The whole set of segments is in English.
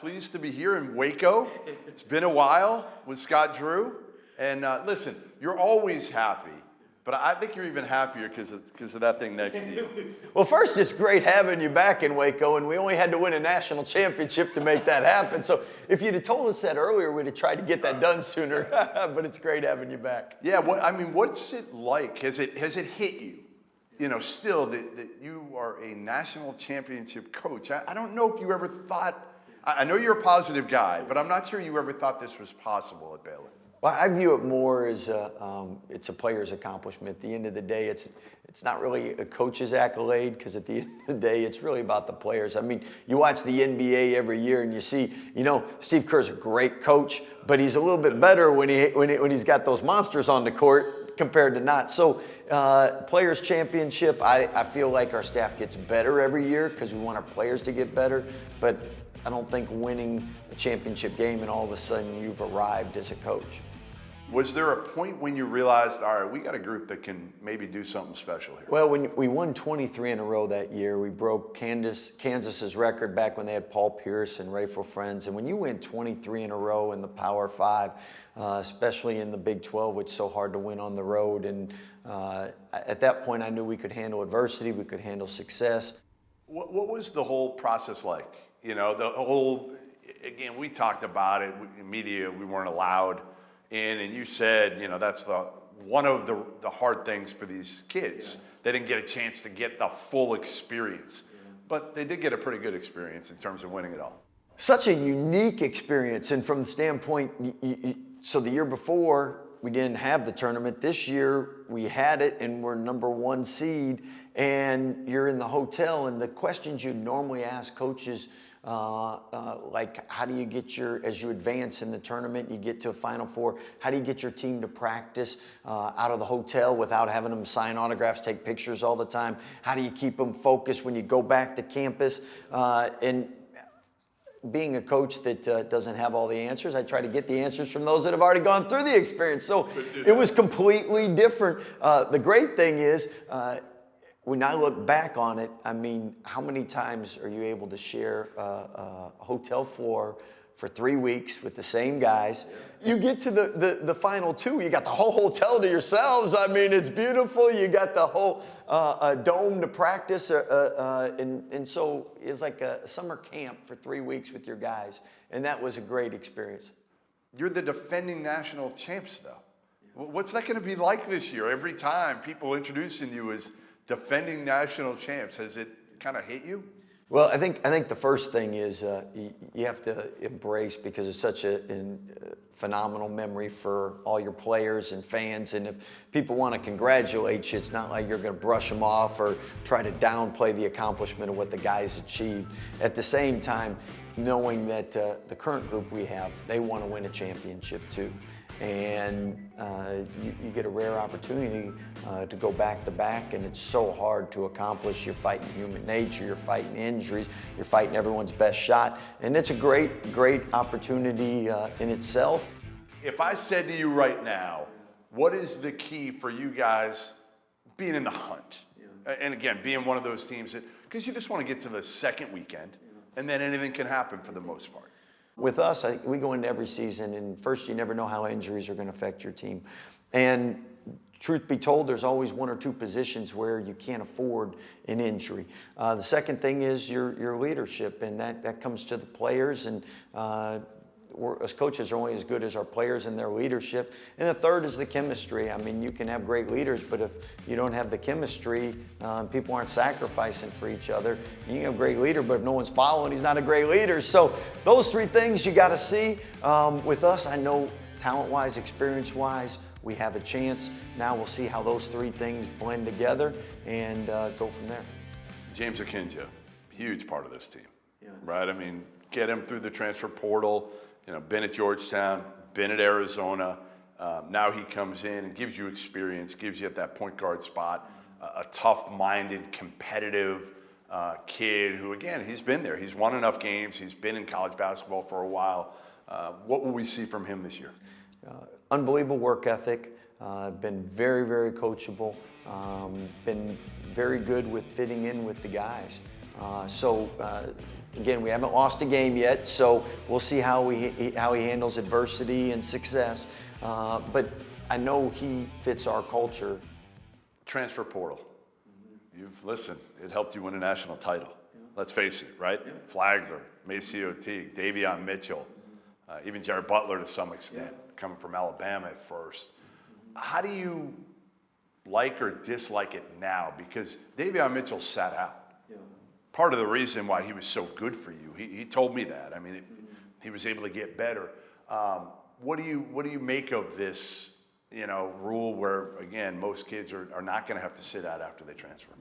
Pleased to be here in Waco. It's been a while with Scott Drew. And listen, you're always happy, but I think you're even happier because of that thing next to you. Well, first, it's great having you back in Waco, and we only had to win a national championship to make that happen. So if you'd have told us that earlier, we'd have tried to get that done sooner. But it's great having you back. Yeah, what's it like? Has it hit you? You know, still that you are a national championship coach. I don't know if you ever thought, I know you're a positive guy, but I'm not sure you ever thought this was possible at Baylor. Well, I view it more as it's a player's accomplishment. At the end of the day, it's not really a coach's accolade, because at the end of the day, it's really about the players. I mean, you watch the NBA every year and you see, Steve Kerr's a great coach, but he's a little bit better when he's got those monsters on the court compared to not. So Players Championship, I feel like our staff gets better every year because we want our players to get better, but I don't think winning a championship game and all of a sudden you've arrived as a coach. Was there a point when you realized, all right, we got a group that can maybe do something special here? Well, when we won 23 in a row that year, we broke Kansas's record back when they had Paul Pierce and Rayful Friends. And when you win 23 in a row in the Power Five, especially in the Big 12, which is so hard to win on the road, and at that point I knew we could handle adversity, we could handle success. What was the whole process like? The whole, again, we talked about it in media, we weren't allowed in, and you said, that's one of the hard things for these kids. Yeah. They didn't get a chance to get the full experience, but they did get a pretty good experience in terms of winning it all. Such a unique experience, and from the standpoint, so the year before, we didn't have the tournament. This year, we had it, and we're #1 seed, and you're in the hotel, and the questions you normally ask coaches, like how do you get as you advance in the tournament, you get to a Final Four, how do you get your team to practice out of the hotel without having them sign autographs, take pictures all the time? How do you keep them focused when you go back to campus? And being a coach that doesn't have all the answers, I try to get the answers from those that have already gone through the experience. So it was completely different. The great thing is, when I look back on it, I mean, how many times are you able to share a hotel floor for 3 weeks with the same guys? You get to the final two, you got the whole hotel to yourselves. I mean, it's beautiful. You got the whole dome to practice. And so it's like a summer camp for 3 weeks with your guys. And that was a great experience. You're the defending national champs, though. What's that going to be like this year? Every time people introducing you as defending national champs, has it kind of hit you? Well, I think the first thing is you have to embrace, because it's such a phenomenal memory for all your players and fans. And if people want to congratulate you, it's not like you're going to brush them off or try to downplay the accomplishment of what the guys achieved. At the same time, knowing that the current group we have, they want to win a championship too. And you get a rare opportunity to go back to back, and it's so hard to accomplish. You're fighting human nature, you're fighting injuries, you're fighting everyone's best shot, and it's a great opportunity in itself. If I said to you right now, what is the key for you guys being in the hunt? And again, being one of those teams that, because you just want to get to the second weekend, and then anything can happen for the most part. With us, we go into every season, and first, you never know how injuries are going to affect your team. And truth be told, there's always 1 or 2 positions where you can't afford an injury. The second thing is your leadership, and that comes to the players. And as coaches are only as good as our players and their leadership. And the third is the chemistry. I mean, you can have great leaders, but if you don't have the chemistry, people aren't sacrificing for each other. You can have a great leader, but if no one's following, he's not a great leader. So those 3 things you got to see. With us, I know talent-wise, experience-wise, we have a chance. Now we'll see how those 3 things blend together and go from there. James Akinjo, huge part of this team, right? I mean, get him through the transfer portal. Been at Georgetown, been at Arizona. Now he comes in and gives you experience, gives you at that point guard spot, a tough-minded, competitive kid who, again, he's been there. He's won enough games. He's been in college basketball for a while. What will we see from him this year? Unbelievable work ethic, been very coachable, been very good with fitting in with the guys. So Again, we haven't lost a game yet, so we'll see how he handles adversity and success. But I know he fits our culture. Transfer portal. Listen, it helped you win a national title. Let's face it, right? Flagler, Maceo Teague, Davion Mitchell, even Jared Butler to some extent, coming from Alabama at first. How do you like or dislike it now? Because Davion Mitchell sat out. Part of the reason why he was so good for you, he told me that. I mean, he was able to get better. What do you make of this, rule where, again, most kids are not going to have to sit out after they transfer?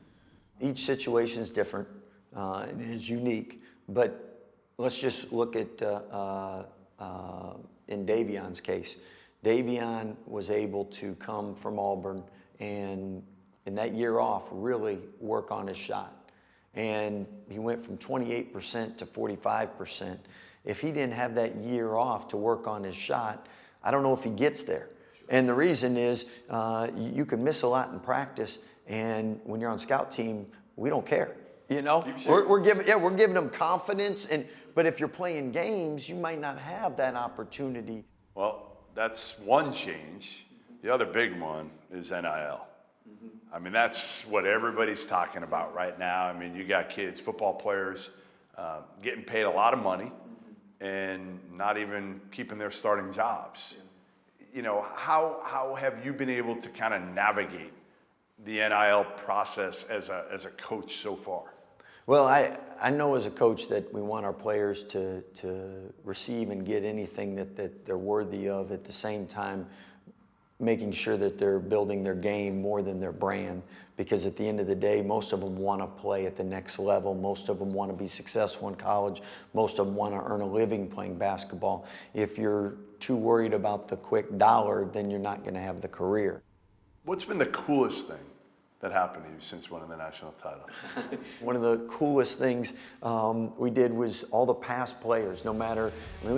Each situation is different and is unique, but let's just look at in Davion's case. Davion was able to come from Auburn and in that year off really work on his shot. And he went from 28% to 45%. If he didn't have that year off to work on his shot, I don't know if he gets there. And the reason is you can miss a lot in practice, and when you're on scout team, we don't care. We're giving them confidence, but if you're playing games, you might not have that opportunity. Well, that's one change. The other big one is NIL. I mean, that's what everybody's talking about right now. I mean, you got kids, football players, getting paid a lot of money and not even keeping their starting jobs. How have you been able to kind of navigate the NIL process as a coach so far? Well, I know as a coach that we want our players to receive and get anything that they're worthy of, at the same time making sure that they're building their game more than their brand, because at the end of the day, most of them want to play at the next level. Most of them want to be successful in college. Most of them want to earn a living playing basketball. If you're too worried about the quick dollar, then you're not going to have the career. What's been the coolest thing that happened to you since winning the national title? One of the coolest things we did was all the past players, we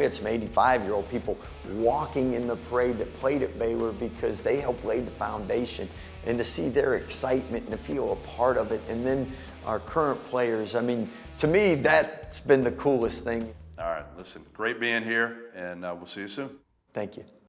had some 85-year-old people walking in the parade that played at Baylor because they helped lay the foundation, and to see their excitement and to feel a part of it. And then our current players, to me, that's been the coolest thing. All right, listen, great being here, and we'll see you soon. Thank you.